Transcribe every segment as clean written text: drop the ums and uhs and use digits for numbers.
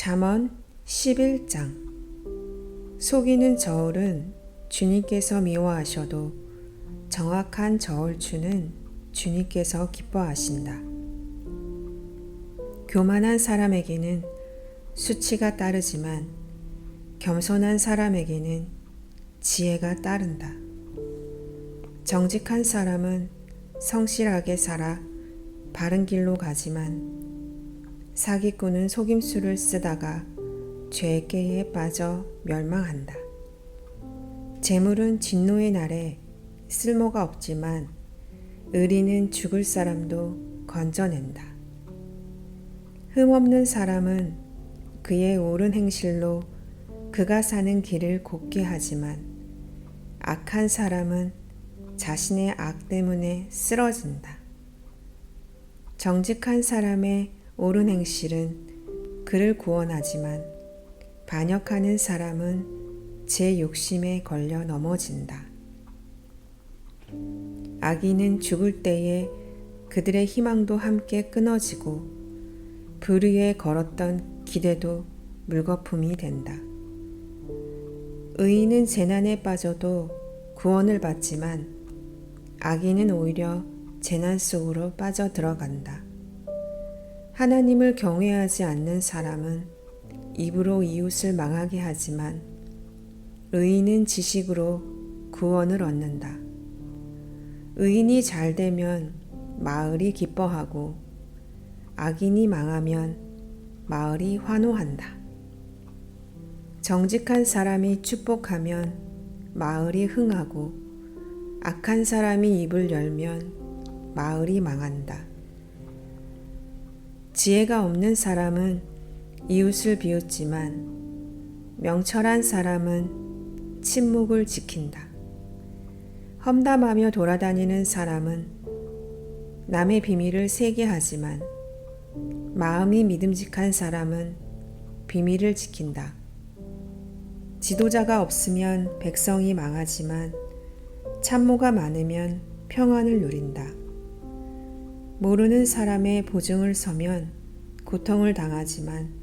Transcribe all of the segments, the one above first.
잠언 11장. 속이는 저울은 주님께서 미워하셔도 정확한 저울추는 주님께서 기뻐하신다. 교만한 사람에게는 수치가 따르지만 겸손한 사람에게는 지혜가 따른다. 정직한 사람은 성실하게 살아 바른 길로 가지만 사기꾼은 속임수를 쓰다가 죄께에 빠져 멸망한다. 재물은 진노의 날에 쓸모가 없지만 의리는 죽을 사람도 건져낸다. 흠없는 사람은 그의 옳은 행실로 그가 사는 길을 곱게 하지만 악한 사람은 자신의 악 때문에 쓰러진다. 정직한 사람의 옳은 행실은 그를 구원하지만 반역하는 사람은 제 욕심에 걸려 넘어진다. 악인은 죽을 때에 그들의 희망도 함께 끊어지고 불 위에 걸었던 기대도 물거품이 된다. 의인은 재난에 빠져도 구원을 받지만 악인은 오히려 재난 속으로 빠져들어간다. 하나님을 경외하지 않는 사람은 입으로 이웃을 망하게 하지만 의인은 지식으로 구원을 얻는다. 의인이 잘 되면 마을이 기뻐하고 악인이 망하면 마을이 환호한다. 정직한 사람이 축복하면 마을이 흥하고 악한 사람이 입을 열면 마을이 망한다. 지혜가 없는 사람은 이웃을 비웃지만 명철한 사람은 침묵을 지킨다. 험담하며 돌아다니는 사람은 남의 비밀을 세게 하지만 마음이 믿음직한 사람은 비밀을 지킨다. 지도자가 없으면 백성이 망하지만 참모가 많으면 평안을 누린다. 모르는 사람의 보증을 서면 고통을 당하지만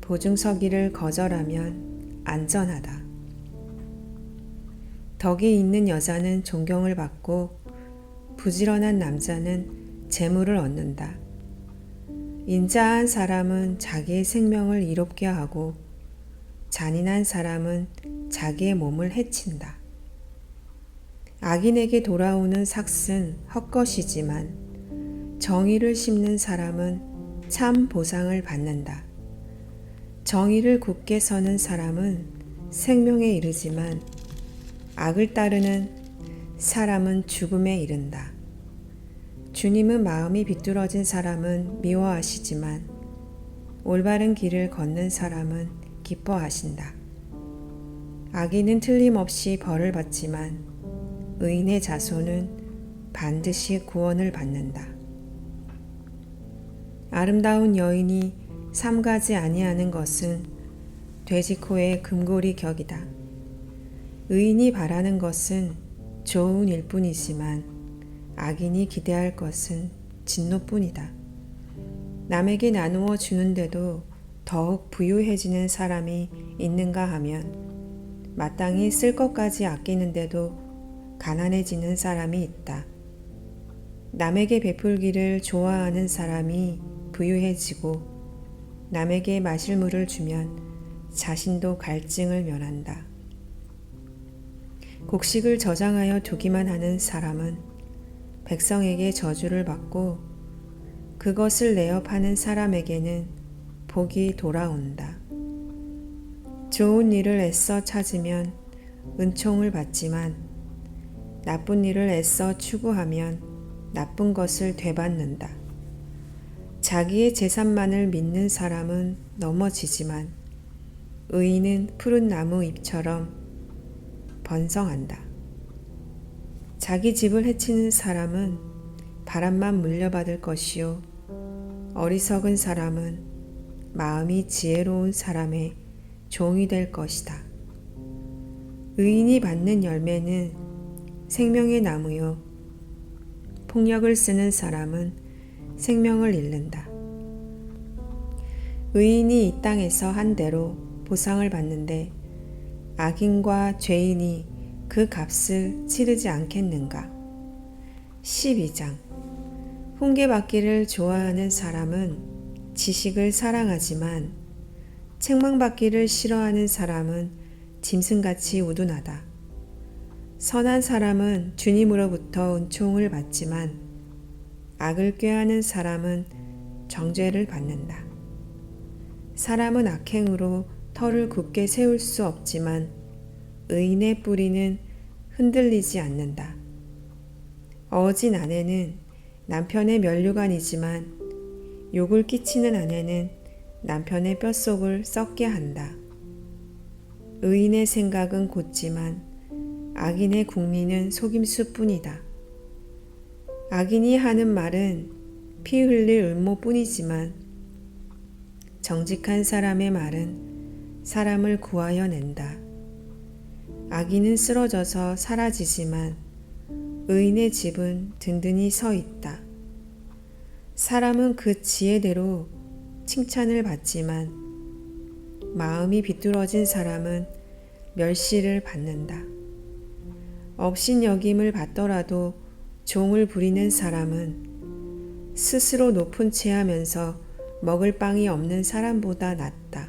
보증 서기를 거절하면 안전하다. 덕이 있는 여자는 존경을 받고 부지런한 남자는 재물을 얻는다. 인자한 사람은 자기의 생명을 이롭게 하고 잔인한 사람은 자기의 몸을 해친다. 악인에게 돌아오는 삭은 헛것이지만 정의를 심는 사람은 참 보상을 받는다. 정의를 굳게 서는 사람은 생명에 이르지만 악을 따르는 사람은 죽음에 이른다. 주님은 마음이 비뚤어진 사람은 미워하시지만 올바른 길을 걷는 사람은 기뻐하신다. 악인은 틀림없이 벌을 받지만 의인의 자손은 반드시 구원을 받는다. 아름다운 여인이 삼가지 아니하는 것은 돼지코의 금고리 격이다. 의인이 바라는 것은 좋은 일뿐이지만 악인이 기대할 것은 진노뿐이다. 남에게 나누어 주는데도 더욱 부유해지는 사람이 있는가 하면 마땅히 쓸 것까지 아끼는데도 가난해지는 사람이 있다. 남에게 베풀기를 좋아하는 사람이 부유해지고 남에게 마실 물을 주면 자신도 갈증을 면한다. 곡식을 저장하여 두기만 하는 사람은 백성에게 저주를 받고 그것을 내어 파는 사람에게는 복이 돌아온다. 좋은 일을 애써 찾으면 은총을 받지만 나쁜 일을 애써 추구하면 나쁜 것을 되받는다. 자기의 재산만을 믿는 사람은 넘어지지만 의인은 푸른 나무 잎처럼 번성한다. 자기 집을 해치는 사람은 바람만 물려받을 것이요 어리석은 사람은 마음이 지혜로운 사람의 종이 될 것이다. 의인이 받는 열매는 생명의 나무요 폭력을 쓰는 사람은 생명을 잃는다. 의인이 이 땅에서 한 대로 보상을 받는데 악인과 죄인이 그 값을 치르지 않겠는가? 12장. 훈계받기를 좋아하는 사람은 지식을 사랑하지만 책망받기를 싫어하는 사람은 짐승같이 우둔하다. 선한 사람은 주님으로부터 은총을 받지만 악을 꾀하는 사람은 정죄를 받는다. 사람은 악행으로 터를 굳게 세울 수 없지만 의인의 뿌리는 흔들리지 않는다. 어진 아내는 남편의 면류관이지만 욕을 끼치는 아내는 남편의 뼛속을 썩게 한다. 의인의 생각은 곧지만 악인의 궁리는 속임수뿐이다. 악인이 하는 말은 피 흘릴 음모뿐이지만 정직한 사람의 말은 사람을 구하여 낸다. 악인은 쓰러져서 사라지지만 의인의 집은 든든히 서 있다. 사람은 그 지혜대로 칭찬을 받지만 마음이 비뚤어진 사람은 멸시를 받는다. 업신여김을 받더라도 종을 부리는 사람은 스스로 높은 체하면서 먹을 빵이 없는 사람보다 낫다.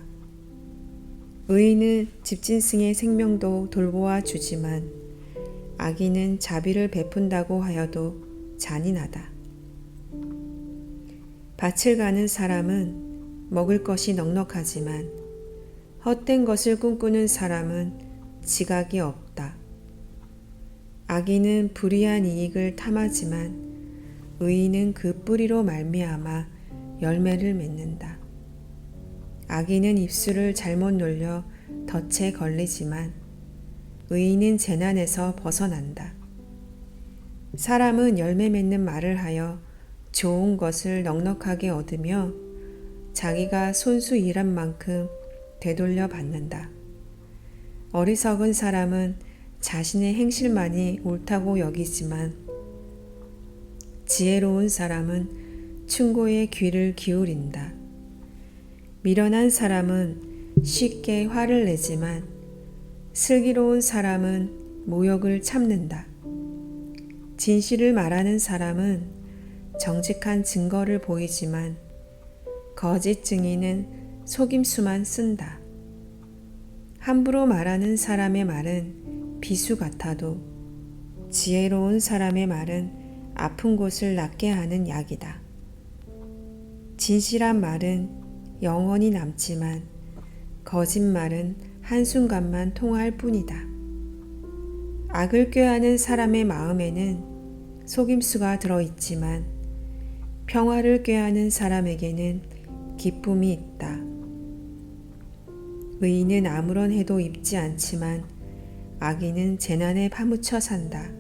의인은 집짐승의 생명도 돌보아 주지만 악인은 자비를 베푼다고 하여도 잔인하다. 밭을 가는 사람은 먹을 것이 넉넉하지만 헛된 것을 꿈꾸는 사람은 지각이 없다. 악인은 불의한 이익을 탐하지만 의인은 그 뿌리로 말미암아 열매를 맺는다. 악인은 입술을 잘못 놀려 덫에 걸리지만 의인은 재난에서 벗어난다. 사람은 열매 맺는 말을 하여 좋은 것을 넉넉하게 얻으며 자기가 손수 일한 만큼 되돌려 받는다. 어리석은 사람은 자신의 행실만이 옳다고 여기지만 지혜로운 사람은 충고에 귀를 기울인다. 미련한 사람은 쉽게 화를 내지만 슬기로운 사람은 모욕을 참는다. 진실을 말하는 사람은 정직한 증거를 보이지만 거짓 증인은 속임수만 쓴다. 함부로 말하는 사람의 말은 비수 같아도 지혜로운 사람의 말은 아픈 곳을 낫게 하는 약이다. 진실한 말은 영원히 남지만 거짓말은 한순간만 통할 뿐이다. 악을 꾀하는 사람의 마음에는 속임수가 들어있지만 평화를 꾀하는 사람에게는 기쁨이 있다. 의인은 아무런 해도 입지 않지만 악인은 재난에 파묻혀 산다.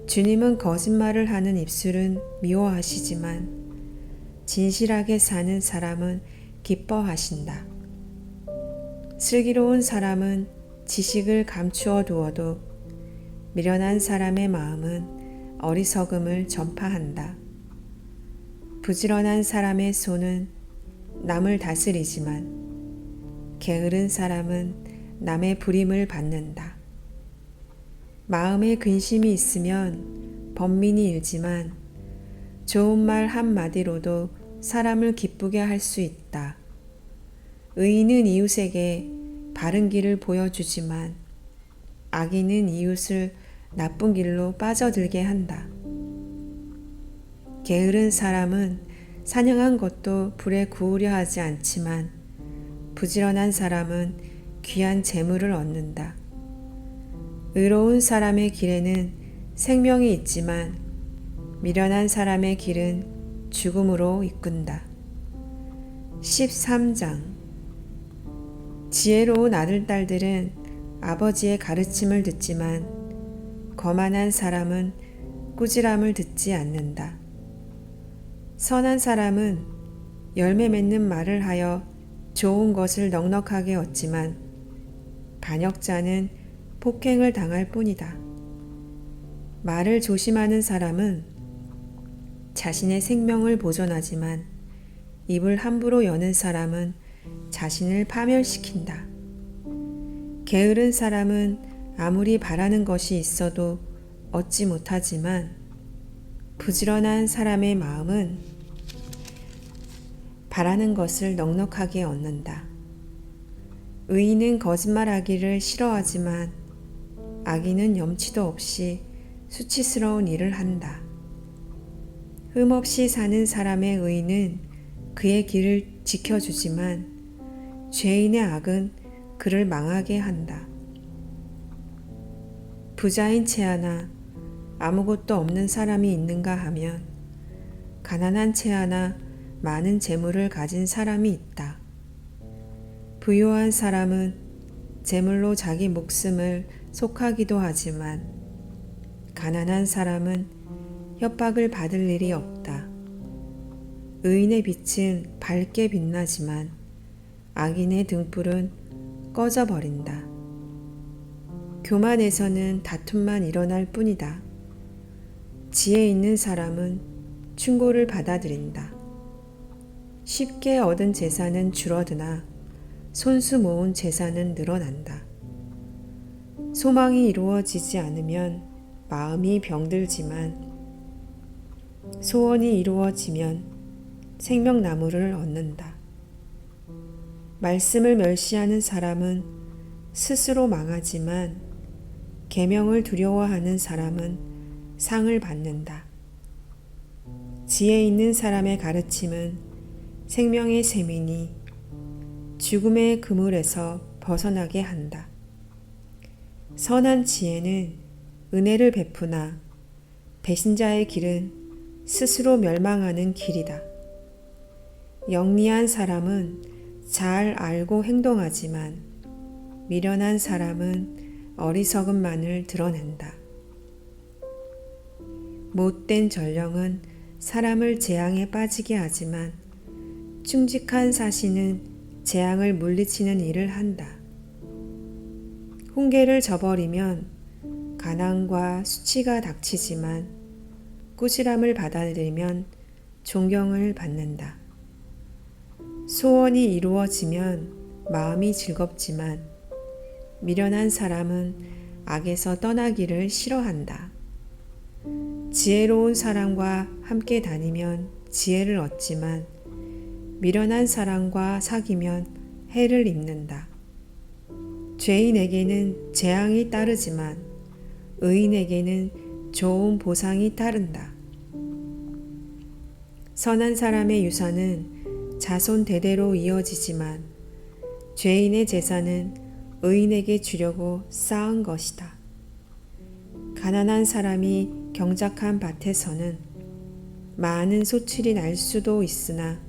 주님은 거짓말을 하는 입술은 미워하시지만 진실하게 사는 사람은 기뻐하신다. 슬기로운 사람은 지식을 감추어 두어도 미련한 사람의 마음은 어리석음을 전파한다. 부지런한 사람의 손은 남을 다스리지만 게으른 사람은 남의 부림을 받는다. 마음에 근심이 있으면 번민이 일지만 좋은 말 한마디로도 사람을 기쁘게 할 수 있다. 의인은 이웃에게 바른 길을 보여주지만 악인은 이웃을 나쁜 길로 빠져들게 한다. 게으른 사람은 사냥한 것도 불에 구우려 하지 않지만 부지런한 사람은 귀한 재물을 얻는다. 의로운 사람의 길에는 생명이 있지만 미련한 사람의 길은 죽음으로 이끈다. 13장. 지혜로운 아들딸들은 아버지의 가르침을 듣지만 거만한 사람은 꾸지람을 듣지 않는다. 선한 사람은 열매 맺는 말을 하여 좋은 것을 넉넉하게 얻지만 반역자는 폭행을 당할 뿐이다. 말을 조심하는 사람은 자신의 생명을 보존하지만 입을 함부로 여는 사람은 자신을 파멸시킨다. 게으른 사람은 아무리 바라는 것이 있어도 얻지 못하지만 부지런한 사람의 마음은 바라는 것을 넉넉하게 얻는다. 의인은 거짓말하기를 싫어하지만 악인은 염치도 없이 수치스러운 일을 한다. 흠없이 사는 사람의 의인은 그의 길을 지켜주지만 죄인의 악은 그를 망하게 한다. 부자인 채 하나 아무것도 없는 사람이 있는가 하면 가난한 채 하나 많은 재물을 가진 사람이 있다. 부유한 사람은 재물로 자기 목숨을 속하기도 하지만 가난한 사람은 협박을 받을 일이 없다. 의인의 빛은 밝게 빛나지만 악인의 등불은 꺼져버린다. 교만에서는 다툼만 일어날 뿐이다. 지혜 있는 사람은 충고를 받아들인다. 쉽게 얻은 재산은 줄어드나 손수 모은 재산은 늘어난다. 소망이 이루어지지 않으면 마음이 병들지만 소원이 이루어지면 생명나무를 얻는다. 말씀을 멸시하는 사람은 스스로 망하지만 계명을 두려워하는 사람은 상을 받는다. 지혜 있는 사람의 가르침은 생명의 셈이니 죽음의 그물에서 벗어나게 한다. 선한 지혜는 은혜를 베푸나 배신자의 길은 스스로 멸망하는 길이다. 영리한 사람은 잘 알고 행동하지만 미련한 사람은 어리석음만을 드러낸다. 못된 전령은 사람을 재앙에 빠지게 하지만 충직한 사신은 재앙을 물리치는 일을 한다. 훈계를 저버리면 가난과 수치가 닥치지만 꾸지람을 받아들이면 존경을 받는다. 소원이 이루어지면 마음이 즐겁지만 미련한 사람은 악에서 떠나기를 싫어한다. 지혜로운 사람과 함께 다니면 지혜를 얻지만 미련한 사람과 사귀면 해를 입는다. 죄인에게는 재앙이 따르지만 의인에게는 좋은 보상이 따른다. 선한 사람의 유산은 자손 대대로 이어지지만 죄인의 재산은 의인에게 주려고 쌓은 것이다. 가난한 사람이 경작한 밭에서는 많은 소출이 날 수도 있으나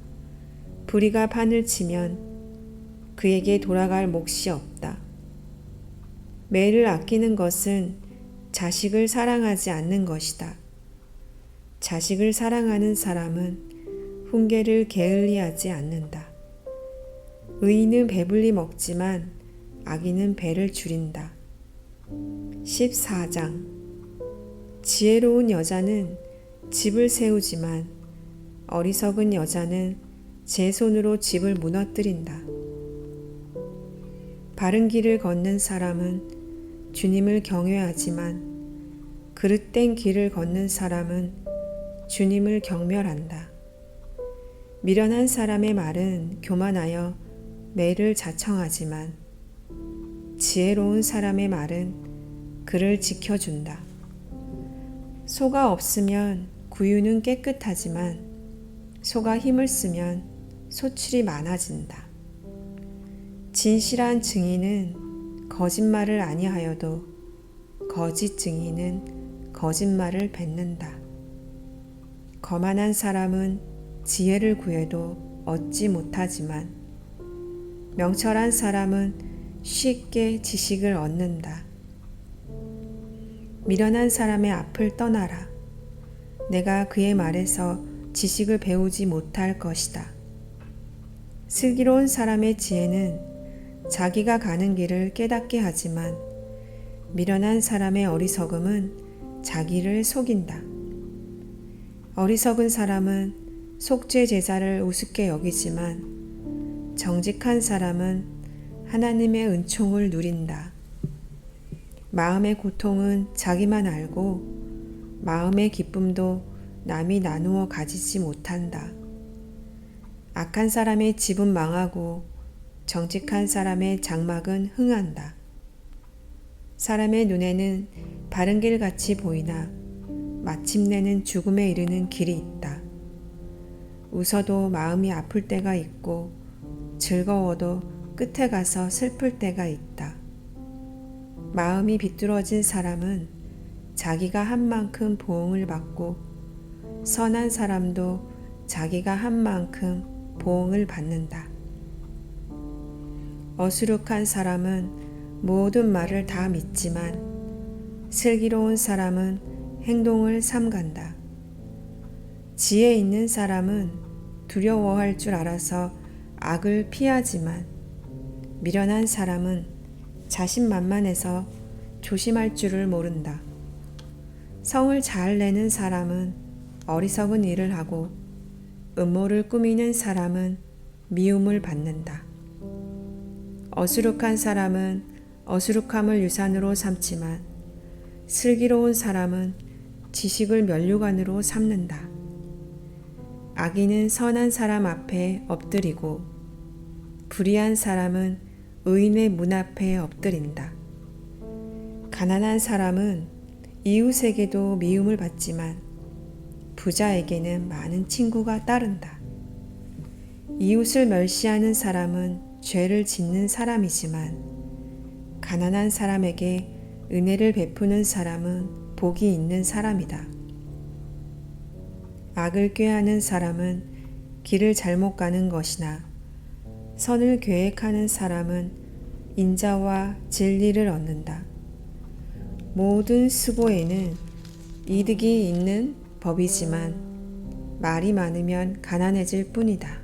불의가 판을 치면 그에게 돌아갈 몫이 없다. 매를 아끼는 것은 자식을 사랑하지 않는 것이다. 자식을 사랑하는 사람은 훈계를 게을리하지 않는다. 의인은 배불리 먹지만 악인은 배를 줄인다. 14장 지혜로운 여자는 집을 세우지만 어리석은 여자는 제 손으로 집을 무너뜨린다. 바른 길을 걷는 사람은 주님을 경외하지만 그릇된 길을 걷는 사람은 주님을 경멸한다. 미련한 사람의 말은 교만하여 매를 자청하지만 지혜로운 사람의 말은 그를 지켜준다. 소가 없으면 구유는 깨끗하지만 소가 힘을 쓰면 소출이 많아진다. 진실한 증인은 거짓말을 아니하여도 거짓 증인은 거짓말을 뱉는다. 거만한 사람은 지혜를 구해도 얻지 못하지만 명철한 사람은 쉽게 지식을 얻는다. 미련한 사람의 앞을 떠나라. 내가 그의 말에서 지식을 배우지 못할 것이다. 슬기로운 사람의 지혜는 자기가 가는 길을 깨닫게 하지만 미련한 사람의 어리석음은 자기를 속인다. 어리석은 사람은 속죄 제사를 우습게 여기지만 정직한 사람은 하나님의 은총을 누린다. 마음의 고통은 자기만 알고 마음의 기쁨도 남이 나누어 가지지 못한다. 악한 사람의 집은 망하고 정직한 사람의 장막은 흥한다. 사람의 눈에는 바른 길 같이 보이나 마침내는 죽음에 이르는 길이 있다. 웃어도 마음이 아플 때가 있고 즐거워도 끝에 가서 슬플 때가 있다. 마음이 비뚤어진 사람은 자기가 한 만큼 보응을 받고 선한 사람도 자기가 한 만큼 보응을 받는다. 어수룩한 사람은 모든 말을 다 믿지만 슬기로운 사람은 행동을 삼간다. 지혜 있는 사람은 두려워할 줄 알아서 악을 피하지만 미련한 사람은 자신만만해서 조심할 줄을 모른다. 성을 잘 내는 사람은 어리석은 일을 하고 음모를 꾸미는 사람은 미움을 받는다. 어수룩한 사람은 어수룩함을 유산으로 삼지만 슬기로운 사람은 지식을 면류관으로 삼는다. 악인은 선한 사람 앞에 엎드리고 불의한 사람은 의인의 문 앞에 엎드린다. 가난한 사람은 이웃에게도 미움을 받지만 부자에게는 많은 친구가 따른다. 이웃을 멸시하는 사람은 죄를 짓는 사람이지만 가난한 사람에게 은혜를 베푸는 사람은 복이 있는 사람이다. 악을 꾀하는 사람은 길을 잘못 가는 것이나 선을 계획하는 사람은 인자와 진리를 얻는다. 모든 수고에는 이득이 있는 법이지만 말이 많으면 가난해질 뿐이다.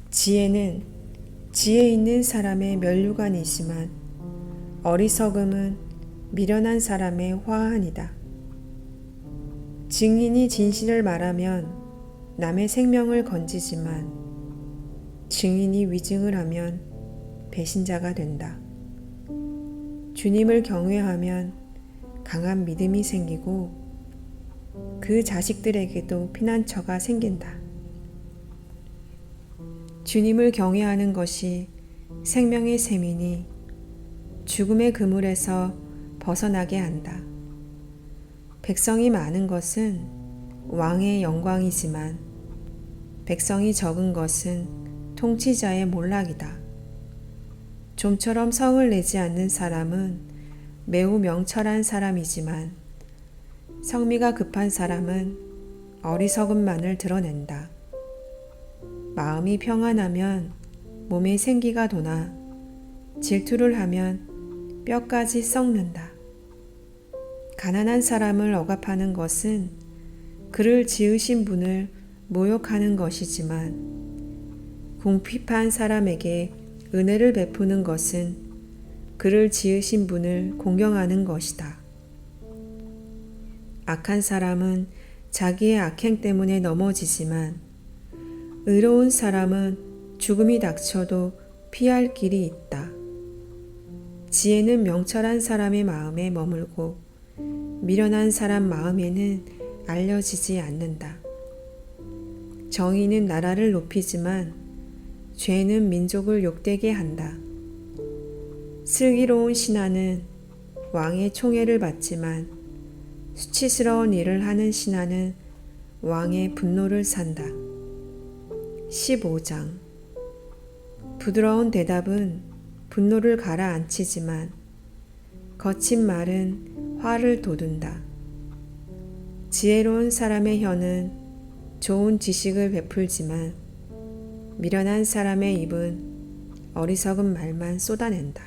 지혜는 지혜 있는 사람의 면류관이지만 어리석음은 미련한 사람의 화환이다. 증인이 진실을 말하면 남의 생명을 건지지만 증인이 위증을 하면 배신자가 된다. 주님을 경외하면 강한 믿음이 생기고 그 자식들에게도 피난처가 생긴다. 주님을 경외하는 것이 생명의 셈이니 죽음의 그물에서 벗어나게 한다. 백성이 많은 것은 왕의 영광이지만 백성이 적은 것은 통치자의 몰락이다. 좀처럼 성을 내지 않는 사람은 매우 명철한 사람이지만 성미가 급한 사람은 어리석음만을 드러낸다. 마음이 평안하면 몸에 생기가 도나 질투를 하면 뼈까지 썩는다. 가난한 사람을 억압하는 것은 그를 지으신 분을 모욕하는 것이지만 궁핍한 사람에게 은혜를 베푸는 것은 그를 지으신 분을 공경하는 것이다. 악한 사람은 자기의 악행 때문에 넘어지지만 의로운 사람은 죽음이 닥쳐도 피할 길이 있다. 지혜는 명철한 사람의 마음에 머물고 미련한 사람 마음에는 알려지지 않는다. 정의는 나라를 높이지만 죄는 민족을 욕되게 한다. 슬기로운 신하는 왕의 총애를 받지만 수치스러운 일을 하는 신하는 왕의 분노를 산다. 15장 부드러운 대답은 분노를 가라앉히지만 거친 말은 화를 돋운다. 지혜로운 사람의 혀는 좋은 지식을 베풀지만 미련한 사람의 입은 어리석은 말만 쏟아낸다.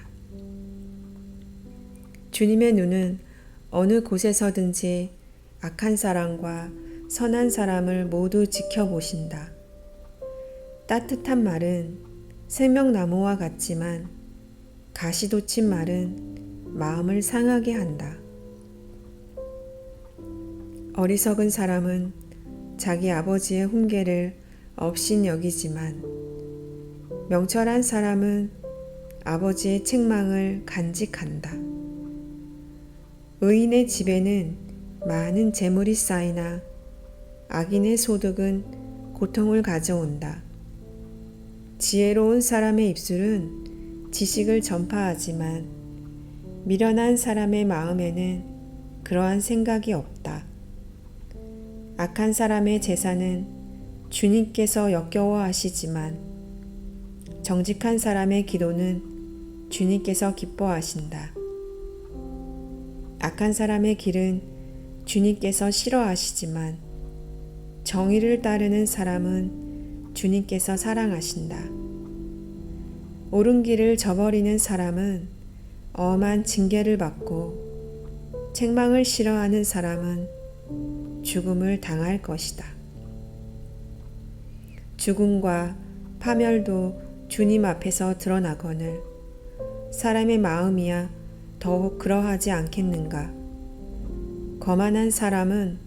주님의 눈은 어느 곳에서든지 악한 사람과 선한 사람을 모두 지켜보신다. 따뜻한 말은 생명나무와 같지만 가시 돋친 말은 마음을 상하게 한다. 어리석은 사람은 자기 아버지의 훈계를 업신여기지만 명철한 사람은 아버지의 책망을 간직한다. 의인의 집에는 많은 재물이 쌓이나 악인의 소득은 고통을 가져온다. 지혜로운 사람의 입술은 지식을 전파하지만 미련한 사람의 마음에는 그러한 생각이 없다. 악한 사람의 제사는 주님께서 역겨워하시지만 정직한 사람의 기도는 주님께서 기뻐하신다. 악한 사람의 길은 주님께서 싫어하시지만 정의를 따르는 사람은 주님께서 사랑하신다. 옳은 길을 저버리는 사람은 엄한 징계를 받고 책망을 싫어하는 사람은 죽음을 당할 것이다. 죽음과 파멸도 주님 앞에서 드러나거늘 사람의 마음이야 더욱 그러하지 않겠는가. 거만한 사람은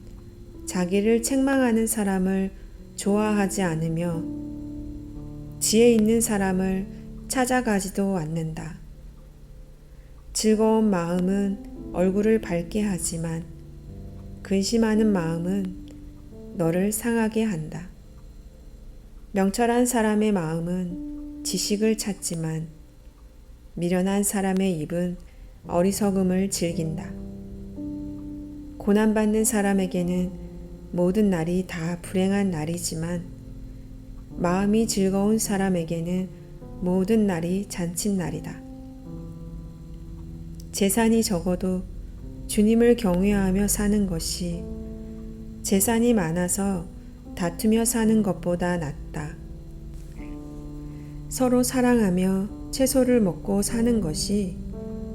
자기를 책망하는 사람을 좋아하지 않으며 지혜 있는 사람을 찾아가지도 않는다. 즐거운 마음은 얼굴을 밝게 하지만 근심하는 마음은 너를 상하게 한다. 명철한 사람의 마음은 지식을 찾지만 미련한 사람의 입은 어리석음을 즐긴다. 고난받는 사람에게는 모든 날이 다 불행한 날이지만 마음이 즐거운 사람에게는 모든 날이 잔칫날이다. 재산이 적어도 주님을 경외하며 사는 것이 재산이 많아서 다투며 사는 것보다 낫다. 서로 사랑하며 채소를 먹고 사는 것이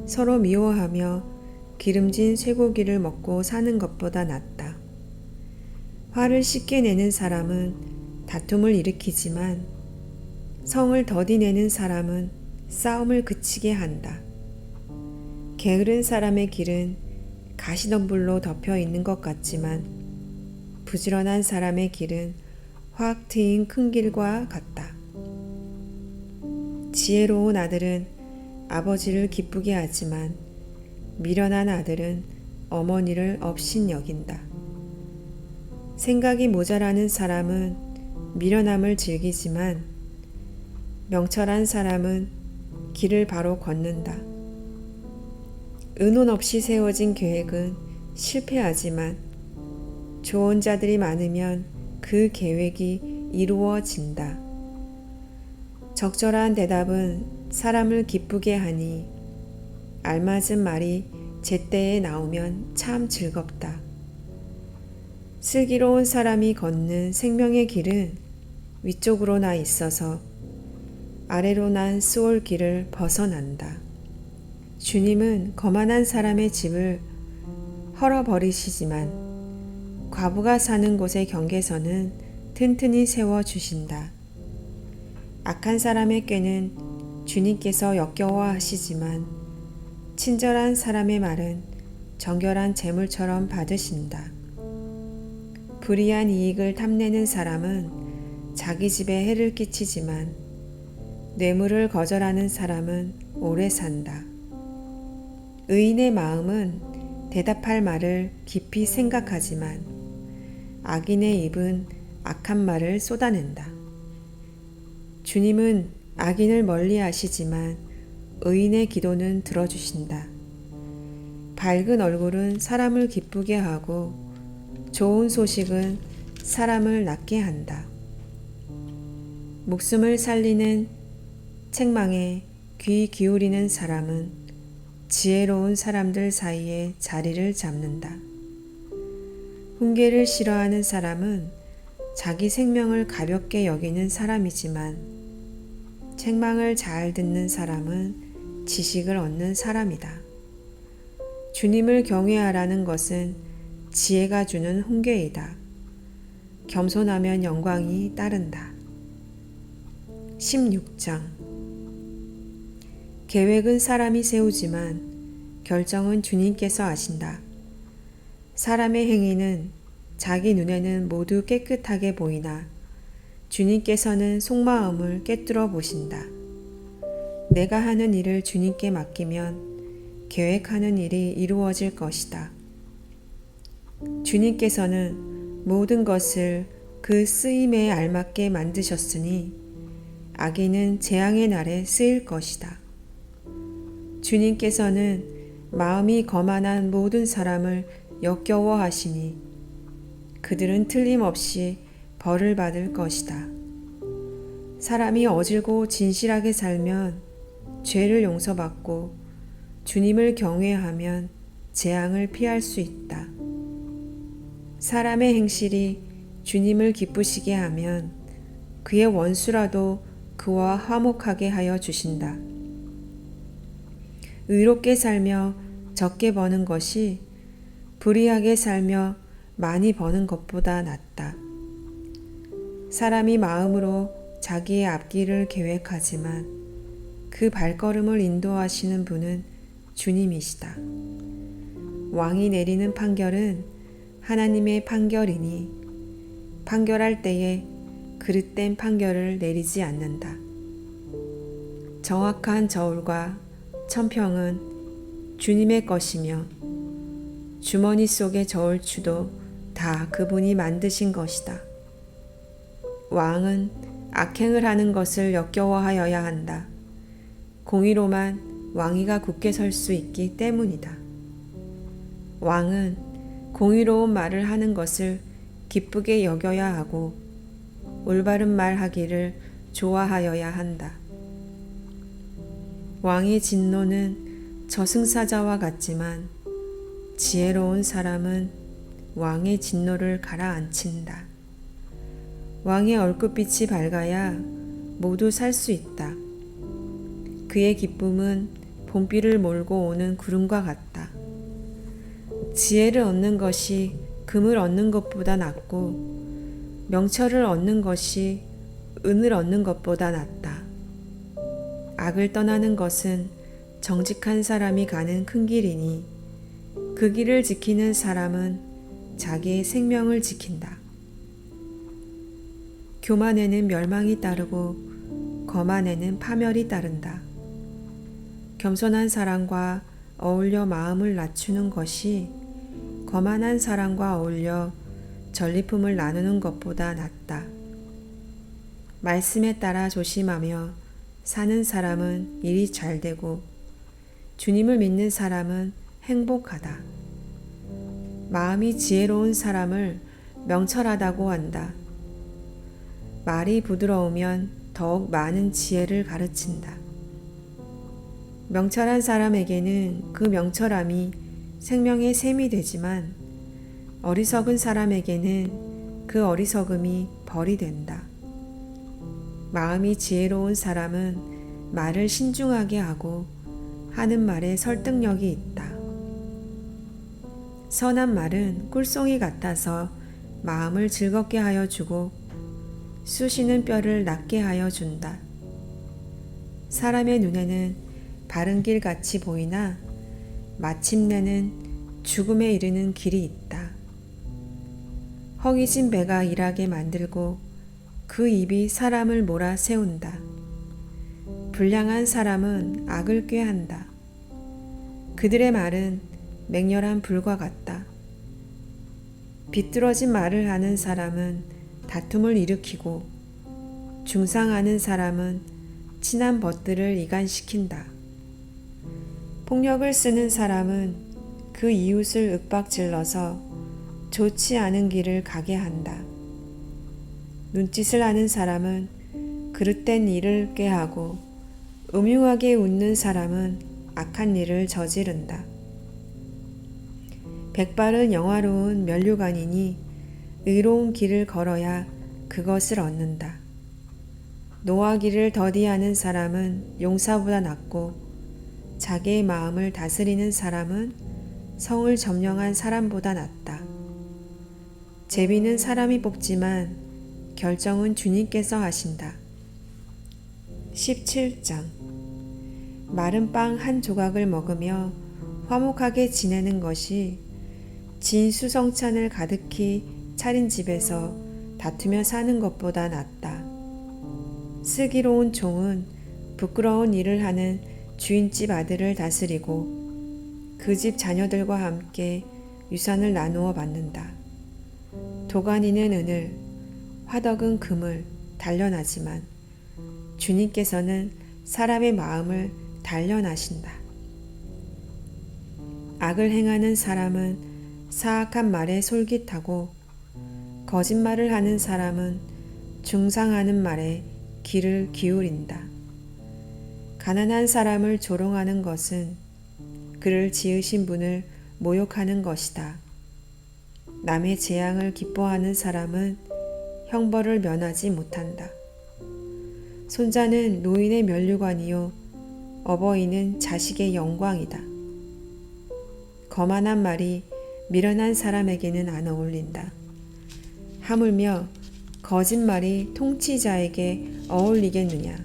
서로 미워하며 기름진 쇠고기를 먹고 사는 것보다 낫다. 화를 쉽게 내는 사람은 다툼을 일으키지만 성을 더디내는 사람은 싸움을 그치게 한다. 게으른 사람의 길은 가시덤불로 덮여 있는 것 같지만 부지런한 사람의 길은 확 트인 큰 길과 같다. 지혜로운 아들은 아버지를 기쁘게 하지만 미련한 아들은 어머니를 업신여긴다. 생각이 모자라는 사람은 미련함을 즐기지만 명철한 사람은 길을 바로 걷는다. 의논 없이 세워진 계획은 실패하지만 좋은 자들이 많으면 그 계획이 이루어진다. 적절한 대답은 사람을 기쁘게 하니 알맞은 말이 제때에 나오면 참 즐겁다. 슬기로운 사람이 걷는 생명의 길은 위쪽으로 나 있어서 아래로 난 수올 길을 벗어난다. 주님은 거만한 사람의 집을 헐어버리시지만 과부가 사는 곳의 경계선은 튼튼히 세워주신다. 악한 사람의 꾀는 주님께서 역겨워하시지만 친절한 사람의 말은 정결한 재물처럼 받으신다. 불의한 이익을 탐내는 사람은 자기 집에 해를 끼치지만 뇌물을 거절하는 사람은 오래 산다. 의인의 마음은 대답할 말을 깊이 생각하지만 악인의 입은 악한 말을 쏟아낸다. 주님은 악인을 멀리 하시지만 의인의 기도는 들어주신다. 밝은 얼굴은 사람을 기쁘게 하고 좋은 소식은 사람을 낫게 한다. 목숨을 살리는 책망에 귀 기울이는 사람은 지혜로운 사람들 사이에 자리를 잡는다. 훈계를 싫어하는 사람은 자기 생명을 가볍게 여기는 사람이지만 책망을 잘 듣는 사람은 지식을 얻는 사람이다. 주님을 경외하라는 것은 지혜가 주는 훈계이다. 겸손하면 영광이 따른다. 16장 계획은 사람이 세우지만 결정은 주님께서 하신다. 사람의 행위는 자기 눈에는 모두 깨끗하게 보이나 주님께서는 속마음을 꿰뚫어 보신다. 내가 하는 일을 주님께 맡기면 계획하는 일이 이루어질 것이다. 주님께서는 모든 것을 그 쓰임에 알맞게 만드셨으니 악인은 재앙의 날에 쓰일 것이다. 주님께서는 마음이 거만한 모든 사람을 역겨워하시니 그들은 틀림없이 벌을 받을 것이다. 사람이 어질고 진실하게 살면 죄를 용서받고 주님을 경외하면 재앙을 피할 수 있다. 사람의 행실이 주님을 기쁘시게 하면 그의 원수라도 그와 화목하게 하여 주신다. 의롭게 살며 적게 버는 것이 불의하게 살며 많이 버는 것보다 낫다. 사람이 마음으로 자기의 앞길을 계획하지만 그 발걸음을 인도하시는 분은 주님이시다. 왕이 내리는 판결은 하나님의 판결이니 판결할 때에 그릇된 판결을 내리지 않는다. 정확한 저울과 천평은 주님의 것이며 주머니 속의 저울추도 다 그분이 만드신 것이다. 왕은 악행을 하는 것을 역겨워하여야 한다. 공의로만 왕위가 굳게 설 수 있기 때문이다. 왕은 공의로운 말을 하는 것을 기쁘게 여겨야 하고 올바른 말 하기를 좋아하여야 한다. 왕의 진노는 저승사자와 같지만 지혜로운 사람은 왕의 진노를 가라앉힌다. 왕의 얼굴빛이 밝아야 모두 살 수 있다. 그의 기쁨은 봄비를 몰고 오는 구름과 같다. 지혜를 얻는 것이 금을 얻는 것보다 낫고 명철을 얻는 것이 은을 얻는 것보다 낫다. 악을 떠나는 것은 정직한 사람이 가는 큰 길이니 그 길을 지키는 사람은 자기의 생명을 지킨다. 교만에는 멸망이 따르고 거만에는 파멸이 따른다. 겸손한 사람과 어울려 마음을 낮추는 것이 거만한 사람과 어울려 전리품을 나누는 것보다 낫다. 말씀에 따라 조심하며 사는 사람은 일이 잘 되고 주님을 믿는 사람은 행복하다. 마음이 지혜로운 사람을 명철하다고 한다. 말이 부드러우면 더욱 많은 지혜를 가르친다. 명철한 사람에게는 그 명철함이 생명의 샘이 되지만 어리석은 사람에게는 그 어리석음이 벌이 된다. 마음이 지혜로운 사람은 말을 신중하게 하고 하는 말에 설득력이 있다. 선한 말은 꿀송이 같아서 마음을 즐겁게 하여 주고 쑤시는 뼈를 낫게 하여 준다. 사람의 눈에는 바른 길 같이 보이나 마침내는 죽음에 이르는 길이 있다. 허기진 배가 일하게 만들고 그 입이 사람을 몰아 세운다. 불량한 사람은 악을 꾀한다. 그들의 말은 맹렬한 불과 같다. 비뚤어진 말을 하는 사람은 다툼을 일으키고 중상하는 사람은 친한 벗들을 이간시킨다. 폭력을 쓰는 사람은 그 이웃을 윽박질러서 좋지 않은 길을 가게 한다. 눈짓을 하는 사람은 그릇된 일을 꾀하고 음흉하게 웃는 사람은 악한 일을 저지른다. 백발은 영화로운 면류관이니 의로운 길을 걸어야 그것을 얻는다. 노하기를 더디하는 사람은 용사보다 낫고 자기의 마음을 다스리는 사람은 성을 점령한 사람보다 낫다. 제비는 사람이 뽑지만 결정은 주님께서 하신다. 17장 마른 빵 한 조각을 먹으며 화목하게 지내는 것이 진수성찬을 가득히 차린 집에서 다투며 사는 것보다 낫다. 슬기로운 종은 부끄러운 일을 하는 주인집 아들을 다스리고 그 집 자녀들과 함께 유산을 나누어 받는다. 도가니는 은을, 화덕은 금을 단련하지만 주님께서는 사람의 마음을 단련하신다. 악을 행하는 사람은 사악한 말에 솔깃하고 거짓말을 하는 사람은 중상하는 말에 귀를 기울인다. 가난한 사람을 조롱하는 것은 그를 지으신 분을 모욕하는 것이다. 남의 재앙을 기뻐하는 사람은 형벌을 면하지 못한다. 손자는 노인의 면류관이요 어버이는 자식의 영광이다. 거만한 말이 미련한 사람에게는 안 어울린다. 하물며 거짓말이 통치자에게 어울리겠느냐.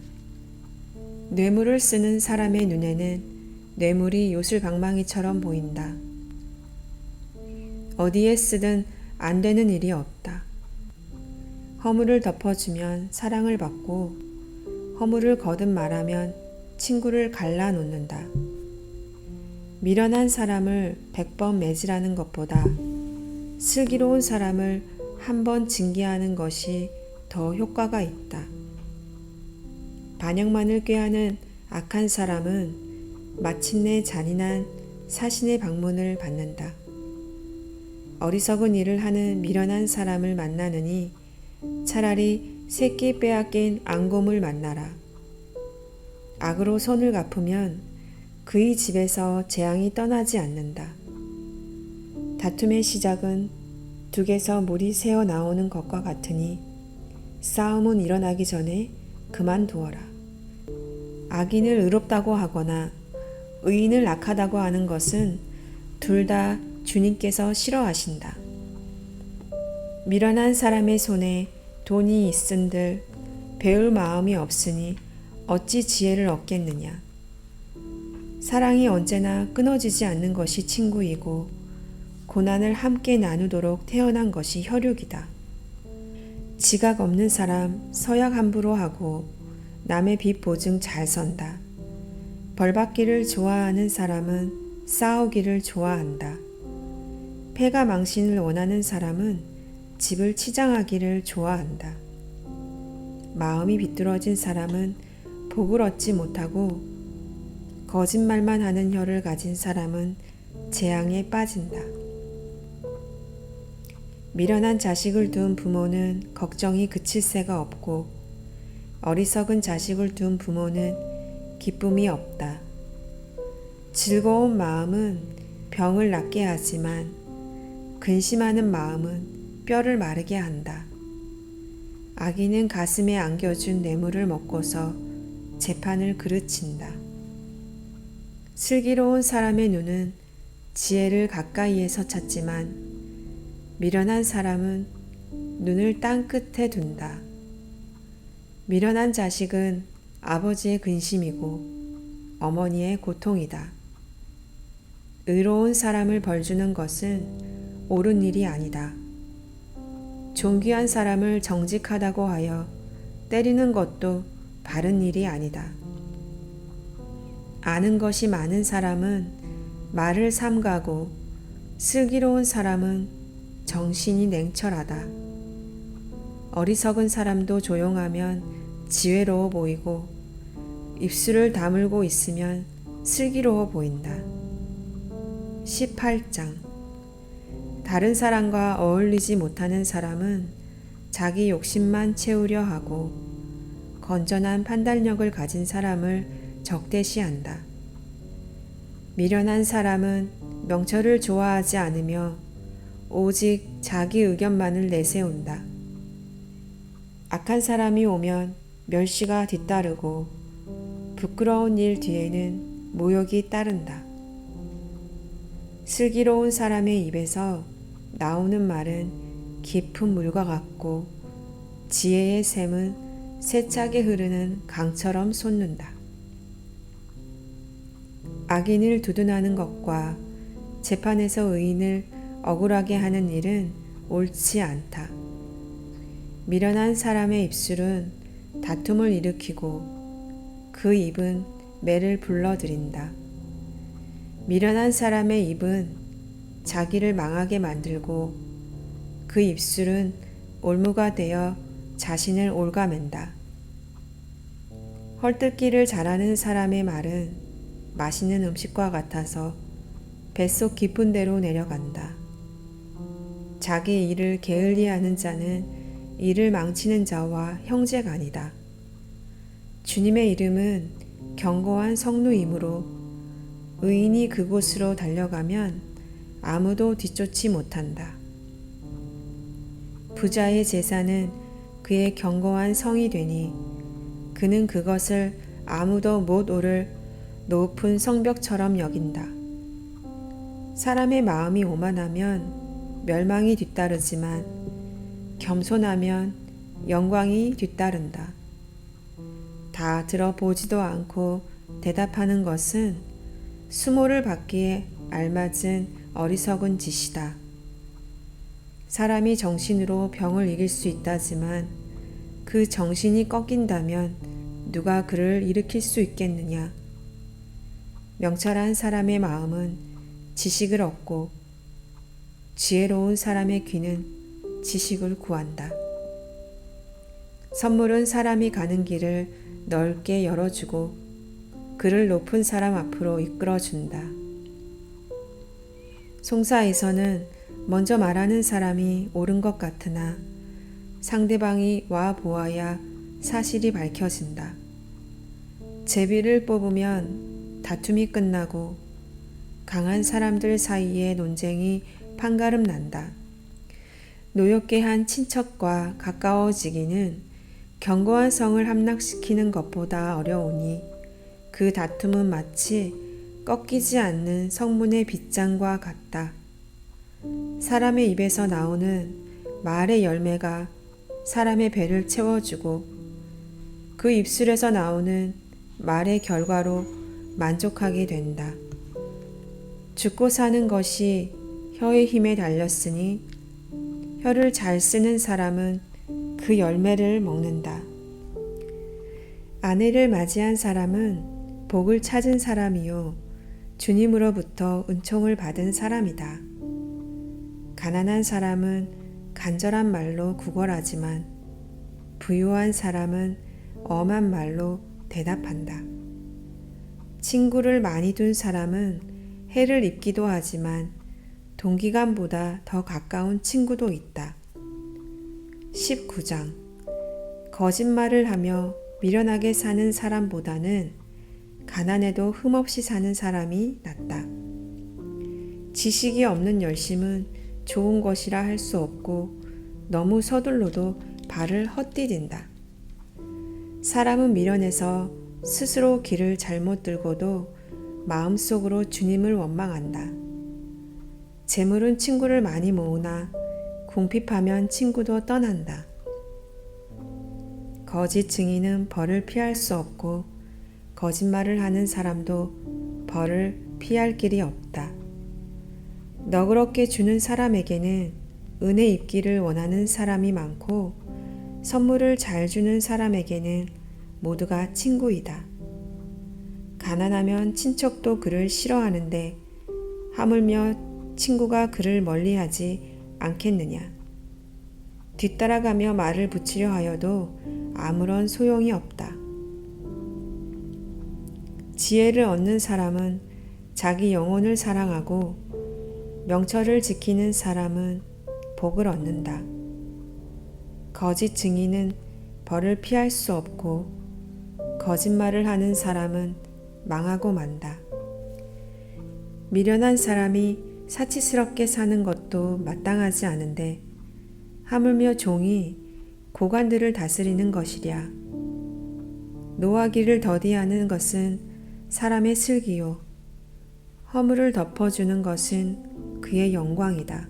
뇌물을 쓰는 사람의 눈에는 뇌물이 요술방망이처럼 보인다. 어디에 쓰든 안 되는 일이 없다. 허물을 덮어주면 사랑을 받고 허물을 거듭 말하면 친구를 갈라놓는다. 미련한 사람을 100번 매질하는 것보다 슬기로운 사람을 한 번 징계하는 것이 더 효과가 있다. 반역만을 꾀하는 악한 사람은 마침내 잔인한 사신의 방문을 받는다. 어리석은 일을 하는 미련한 사람을 만나느니 차라리 새끼 빼앗긴 앙곰을 만나라. 악으로 손을 갚으면 그의 집에서 재앙이 떠나지 않는다. 다툼의 시작은 둑에서 물이 새어 나오는 것과 같으니 싸움은 일어나기 전에 그만두어라. 악인을 의롭다고 하거나 의인을 악하다고 하는 것은 둘 다 주님께서 싫어하신다. 미련한 사람의 손에 돈이 있은들 배울 마음이 없으니 어찌 지혜를 얻겠느냐. 사랑이 언제나 끊어지지 않는 것이 친구이고 고난을 함께 나누도록 태어난 것이 혈육이다. 지각 없는 사람 서약 함부로 하고 남의 빚 보증 잘 선다. 벌받기를 좋아하는 사람은 싸우기를 좋아한다. 패가 망신을 원하는 사람은 집을 치장하기를 좋아한다. 마음이 비뚤어진 사람은 복을 얻지 못하고 거짓말만 하는 혀를 가진 사람은 재앙에 빠진다. 미련한 자식을 둔 부모는 걱정이 그칠 새가 없고 어리석은 자식을 둔 부모는 기쁨이 없다. 즐거운 마음은 병을 낫게 하지만 근심하는 마음은 뼈를 마르게 한다. 악인은 가슴에 안겨준 뇌물을 먹고서 재판을 그르친다. 슬기로운 사람의 눈은 지혜를 가까이에서 찾지만 미련한 사람은 눈을 땅 끝에 둔다. 미련한 자식은 아버지의 근심이고 어머니의 고통이다. 의로운 사람을 벌주는 것은 옳은 일이 아니다. 존귀한 사람을 정직하다고 하여 때리는 것도 바른 일이 아니다. 아는 것이 많은 사람은 말을 삼가고 슬기로운 사람은 정신이 냉철하다. 어리석은 사람도 조용하면 지혜로워 보이고 입술을 다물고 있으면 슬기로워 보인다. 18장. 다른 사람과 어울리지 못하는 사람은 자기 욕심만 채우려 하고 건전한 판단력을 가진 사람을 적대시한다. 미련한 사람은 명철을 좋아하지 않으며 오직 자기 의견만을 내세운다. 악한 사람이 오면 멸시가 뒤따르고 부끄러운 일 뒤에는 모욕이 따른다. 슬기로운 사람의 입에서 나오는 말은 깊은 물과 같고 지혜의 샘은 세차게 흐르는 강처럼 솟는다. 악인을 두둔하는 것과 재판에서 의인을 억울하게 하는 일은 옳지 않다. 미련한 사람의 입술은 다툼을 일으키고 그 입은 매를 불러들인다. 미련한 사람의 입은 자기를 망하게 만들고 그 입술은 올무가 되어 자신을 옭아맨다. 헐뜯기를 잘하는 사람의 말은 맛있는 음식과 같아서 뱃속 깊은 데로 내려간다. 자기 일을 게을리하는 자는 일을 망치는 자와 형제가 아니다. 주님의 이름은 견고한 성루이므로 의인이 그곳으로 달려가면 아무도 뒤쫓지 못한다. 부자의 제사는 그의 견고한 성이 되니 그는 그것을 아무도 못 오를 높은 성벽처럼 여긴다. 사람의 마음이 오만하면 멸망이 뒤따르지만 겸손하면 영광이 뒤따른다. 다 들어보지도 않고 대답하는 것은 수모를 받기에 알맞은 어리석은 짓이다. 사람이 정신으로 병을 이길 수 있다지만 그 정신이 꺾인다면 누가 그를 일으킬 수 있겠느냐. 명철한 사람의 마음은 지식을 얻고 지혜로운 사람의 귀는 지식을 구한다. 선물은 사람이 가는 길을 넓게 열어주고 그를 높은 사람 앞으로 이끌어준다. 송사에서는 먼저 말하는 사람이 옳은 것 같으나 상대방이 와 보아야 사실이 밝혀진다. 제비를 뽑으면 다툼이 끝나고 강한 사람들 사이에 논쟁이 판가름 난다. 노엽게 한 친척과 가까워지기는 견고한 성을 함락시키는 것보다 어려우니 그 다툼은 마치 꺾이지 않는 성문의 빗장과 같다. 사람의 입에서 나오는 말의 열매가 사람의 배를 채워주고 그 입술에서 나오는 말의 결과로 만족하게 된다. 죽고 사는 것이 혀의 힘에 달렸으니 혀를 잘 쓰는 사람은 그 열매를 먹는다. 아내를 맞이한 사람은 복을 찾은 사람이요 주님으로부터 은총을 받은 사람이다. 가난한 사람은 간절한 말로 구걸하지만 부유한 사람은 엄한 말로 대답한다. 친구를 많이 둔 사람은 해를 입기도 하지만 동기간보다 더 가까운 친구도 있다. 19장 거짓말을 하며 미련하게 사는 사람보다는 가난해도 흠없이 사는 사람이 낫다. 지식이 없는 열심은 좋은 것이라 할 수 없고 너무 서둘러도 발을 헛디딘다. 사람은 미련해서 스스로 길을 잘못 들고도 마음속으로 주님을 원망한다. 재물은 친구를 많이 모으나 궁핍하면 친구도 떠난다. 거짓 증인은 벌을 피할 수 없고 거짓말을 하는 사람도 벌을 피할 길이 없다. 너그럽게 주는 사람에게는 은혜 입기를 원하는 사람이 많고 선물을 잘 주는 사람에게는 모두가 친구이다. 가난하면 친척도 그를 싫어하는데 하물며 친구가 그를 멀리하지 않겠느냐. 뒤따라가며 말을 붙이려 하여도 아무런 소용이 없다. 지혜를 얻는 사람은 자기 영혼을 사랑하고 명철을 지키는 사람은 복을 얻는다. 거짓 증인은 벌을 피할 수 없고 거짓말을 하는 사람은 망하고 만다. 미련한 사람이 사치스럽게 사는 것도 마땅하지 않은데 하물며 종이 고관들을 다스리는 것이랴. 노하기를 더디하는 것은 사람의 슬기요 허물을 덮어주는 것은 그의 영광이다.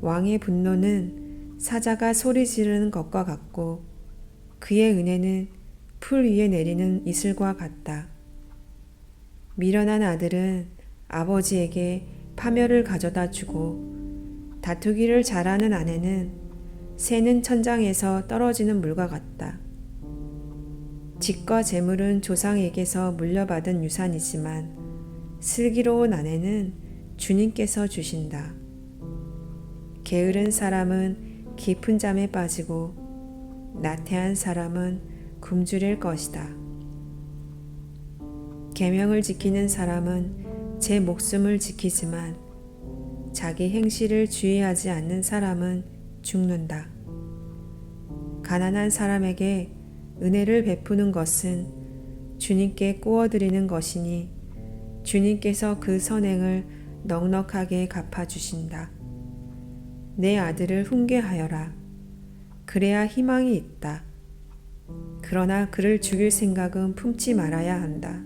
왕의 분노는 사자가 소리 지르는 것과 같고 그의 은혜는 풀 위에 내리는 이슬과 같다. 미련한 아들은 아버지에게 파멸을 가져다 주고 다투기를 잘하는 아내는 새는 천장에서 떨어지는 물과 같다. 집과 재물은 조상에게서 물려받은 유산이지만 슬기로운 아내는 주님께서 주신다. 게으른 사람은 깊은 잠에 빠지고 나태한 사람은 굶주릴 것이다. 계명을 지키는 사람은 제 목숨을 지키지만 자기 행실을 주의하지 않는 사람은 죽는다. 가난한 사람에게 은혜를 베푸는 것은 주님께 꾸어드리는 것이니 주님께서 그 선행을 넉넉하게 갚아주신다. 내 아들을 훈계하여라. 그래야 희망이 있다. 그러나 그를 죽일 생각은 품지 말아야 한다.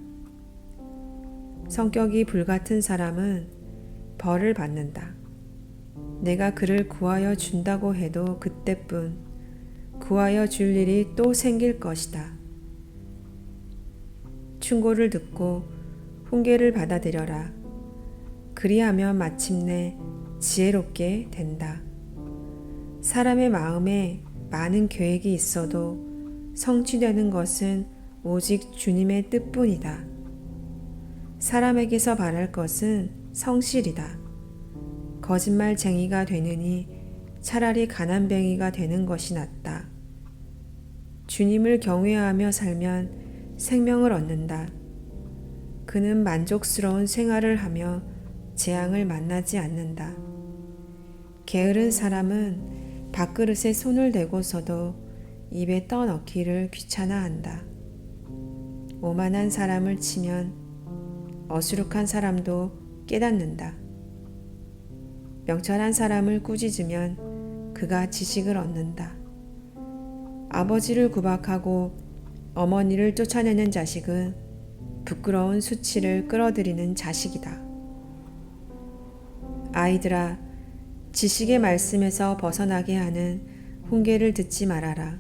성격이 불같은 사람은 벌을 받는다. 내가 그를 구하여 준다고 해도 그때뿐 구하여 줄 일이 또 생길 것이다. 충고를 듣고 훈계를 받아들여라. 그리하면 마침내 지혜롭게 된다. 사람의 마음에 많은 계획이 있어도 성취되는 것은 오직 주님의 뜻뿐이다. 사람에게서 바랄 것은 성실이다. 거짓말쟁이가 되느니 차라리 가난뱅이가 되는 것이 낫다. 주님을 경외하며 살면 생명을 얻는다. 그는 만족스러운 생활을 하며 재앙을 만나지 않는다. 게으른 사람은 밥그릇에 손을 대고서도 입에 떠넣기를 귀찮아한다. 오만한 사람을 치면 어수룩한 사람도 깨닫는다. 명철한 사람을 꾸짖으면 그가 지식을 얻는다. 아버지를 구박하고 어머니를 쫓아내는 자식은 부끄러운 수치를 끌어들이는 자식이다. 아이들아, 지식의 말씀에서 벗어나게 하는 훈계를 듣지 말아라.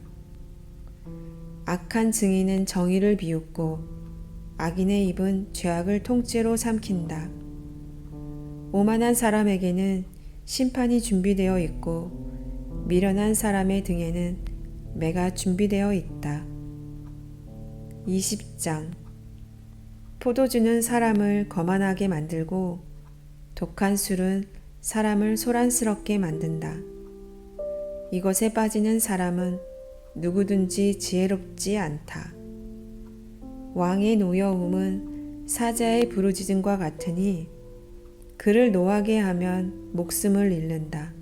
악한 증인은 정의를 비웃고 악인의 입은 죄악을 통째로 삼킨다. 오만한 사람에게는 심판이 준비되어 있고 미련한 사람의 등에는 매가 준비되어 있다. 20장. 포도주는 사람을 거만하게 만들고 독한 술은 사람을 소란스럽게 만든다. 이것에 빠지는 사람은 누구든지 지혜롭지 않다. 왕의 노여움은 사자의 부르짖음과 같으니 그를 노하게 하면 목숨을 잃는다.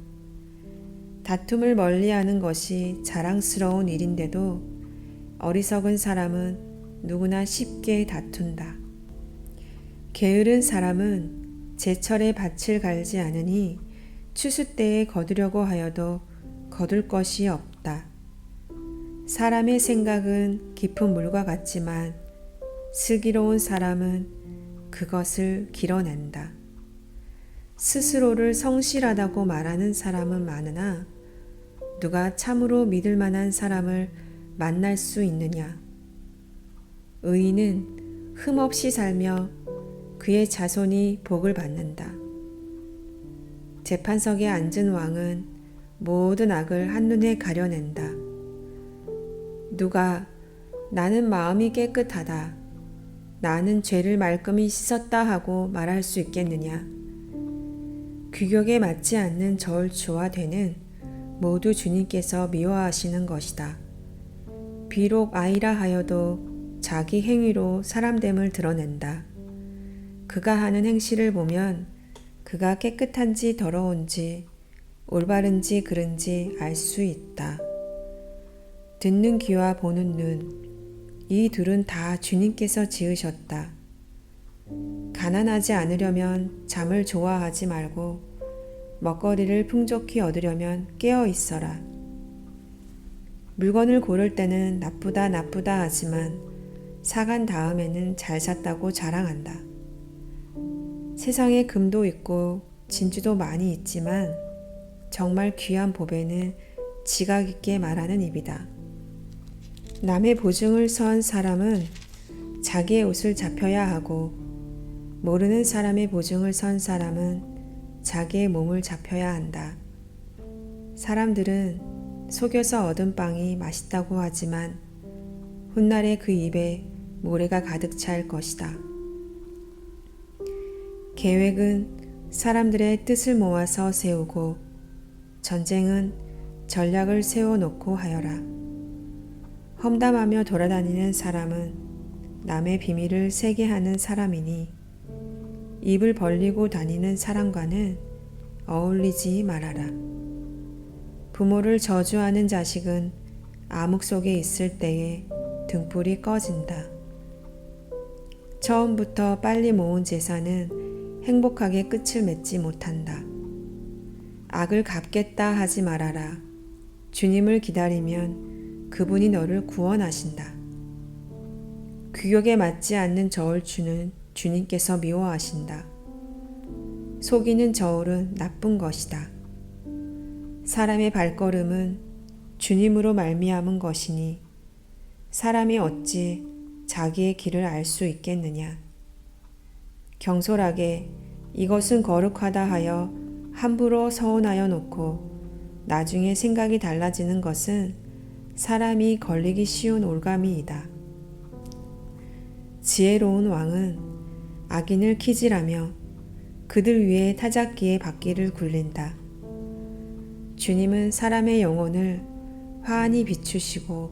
다툼을 멀리하는 것이 자랑스러운 일인데도 어리석은 사람은 누구나 쉽게 다툰다. 게으른 사람은 제철에 밭을 갈지 않으니 추수 때에 거두려고 하여도 거둘 것이 없다. 사람의 생각은 깊은 물과 같지만 슬기로운 사람은 그것을 길어낸다. 스스로를 성실하다고 말하는 사람은 많으나 누가 참으로 믿을 만한 사람을 만날 수 있느냐? 의인은 흠없이 살며 그의 자손이 복을 받는다. 재판석에 앉은 왕은 모든 악을 한눈에 가려낸다. 누가 나는 마음이 깨끗하다, 나는 죄를 말끔히 씻었다 하고 말할 수 있겠느냐? 규격에 맞지 않는 저울추와 되는 모두 주님께서 미워하시는 것이다. 비록 아이라 하여도 자기 행위로 사람됨을 드러낸다. 그가 하는 행실을 보면 그가 깨끗한지 더러운지 올바른지 그른지 알 수 있다. 듣는 귀와 보는 눈, 이 둘은 다 주님께서 지으셨다. 가난하지 않으려면 잠을 좋아하지 말고 먹거리를 풍족히 얻으려면 깨어 있어라. 물건을 고를 때는 나쁘다 하지만 사간 다음에는 잘 샀다고 자랑한다. 세상에 금도 있고 진주도 많이 있지만 정말 귀한 보배는 지각 있게 말하는 입이다. 남의 보증을 선 사람은 자기의 옷을 잡혀야 하고 모르는 사람의 보증을 선 사람은 자기의 몸을 잡혀야 한다. 사람들은 속여서 얻은 빵이 맛있다고 하지만 훗날에 그 입에 모래가 가득 찰 것이다. 계획은 사람들의 뜻을 모아서 세우고 전쟁은 전략을 세워놓고 하여라. 험담하며 돌아다니는 사람은 남의 비밀을 새게 하는 사람이니 입을 벌리고 다니는 사람과는 어울리지 말아라. 부모를 저주하는 자식은 암흑 속에 있을 때에 등불이 꺼진다. 처음부터 빨리 모은 재산은 행복하게 끝을 맺지 못한다. 악을 갚겠다 하지 말아라. 주님을 기다리면 그분이 너를 구원하신다. 규격에 맞지 않는 저울추는 주님께서 미워하신다. 속이는 저울은 나쁜 것이다. 사람의 발걸음은 주님으로 말미암은 것이니 사람이 어찌 자기의 길을 알 수 있겠느냐. 경솔하게 이것은 거룩하다 하여 함부로 서운하여 놓고 나중에 생각이 달라지는 것은 사람이 걸리기 쉬운 올가미이다. 지혜로운 왕은 악인을 키질하며 그들 위에 타작기에 바퀴를 굴린다. 주님은 사람의 영혼을 환히 비추시고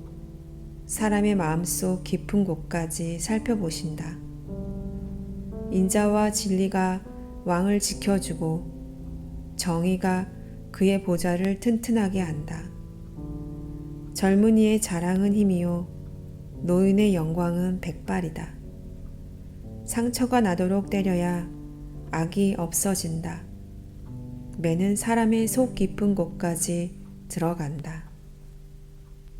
사람의 마음속 깊은 곳까지 살펴보신다. 인자와 진리가 왕을 지켜주고 정의가 그의 보좌를 튼튼하게 한다. 젊은이의 자랑은 힘이요 노인의 영광은 백발이다. 상처가 나도록 때려야 악이 없어진다. 매는 사람의 속 깊은 곳까지 들어간다.